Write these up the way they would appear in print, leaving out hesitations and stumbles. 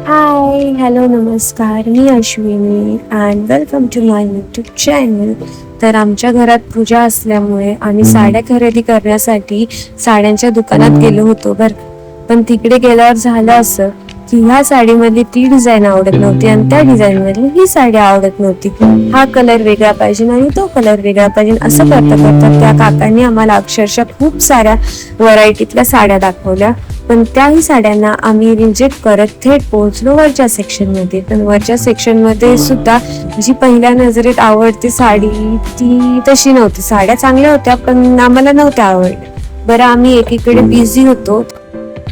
हाय, hello, नमस्कार. मी Ashwini and welcome to my YouTube channel. तर आमच्या घरात पूजा असल्यामुळे आम्ही साड्या खरेदी करण्यासाठी साड्यांच्या दुकानात गेलो होतो बरं. पण तिकडे गेल्यावर झालं असं की ह्या साडीमधली ती डिझाईन आवडत नव्हती आणि त्या डिझाईन मधली ही साडी आवडत नव्हती. हा कलर वेगळा पाहिजे आणि तो कलर वेगळा पाहिजे असं करता करता त्या काकांनी आम्हाला अक्षरशः खूप साऱ्या व्हरायटीतल्या साड्या दाखवल्या. पण त्याही साड्यांना आम्ही रिजेक्ट करत थेट पोहोचलो वरच्या सेक्शन मध्ये. पण वरच्या सेक्शन मध्ये सुद्धा जी पहिल्या नजरेत आवडती साडी ती तशी नव्हती. साड्या चांगल्या होत्या पण आम्हाला नव्हत्या आवडल्या. बरं, आम्ही एकीकडे बिझी होतो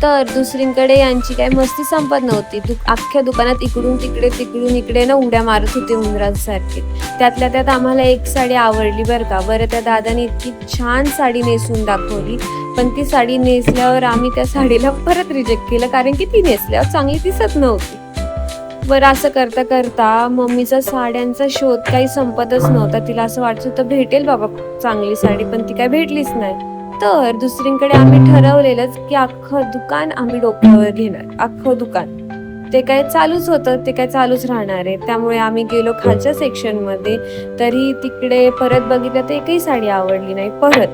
तर दुसरीकडे यांची काय मस्ती संपत नव्हती. अख्ख्या दुकानात इकडून तिकडे तिकडून इकडे ना उड्या मारत होते उंदरांसारखे. त्यातल्या त्यात आम्हाला एक साडी आवडली बरं का. बरं, त्या दादाने इतकी छान साडी नेसून दाखवली, पण ती साडी नेसल्यावर आम्ही त्या साडीला परत रिजेक्ट केलं कारण की ती नेसल्यावर चांगली दिसत नव्हती. बरं, असं करता करता मम्मीचा साड्यांचा शोध काही संपतच नव्हता. तिला असं वाटत होतं भेटेल बाबा चांगली साडी, पण ती काय भेटलीच नाही. तर दुसरीकडे आम्ही ठरवलेलंच की अख्खं दुकान आम्ही डोक्यावर घेणार. अख्खं दुकान ते काय चालूच होतं, ते काय चालूच राहणार आहे. त्यामुळे आम्ही गेलो खालच्या सेक्शन मध्ये. तरी तिकडे परत बघितलं तर एकही साडी आवडली नाही परत.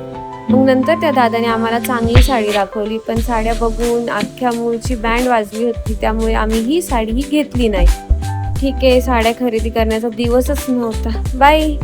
मग नंतर त्या दादाने आम्हाला चांगली साडी दाखवली, पण साड्या बघून अख्ख्या मूळची बँड वाजली होती. त्यामुळे आम्ही ही साडी घेतली नाही. ठीक आहे, साड्या खरेदी करण्याचा दिवसच नव्हता. बाय.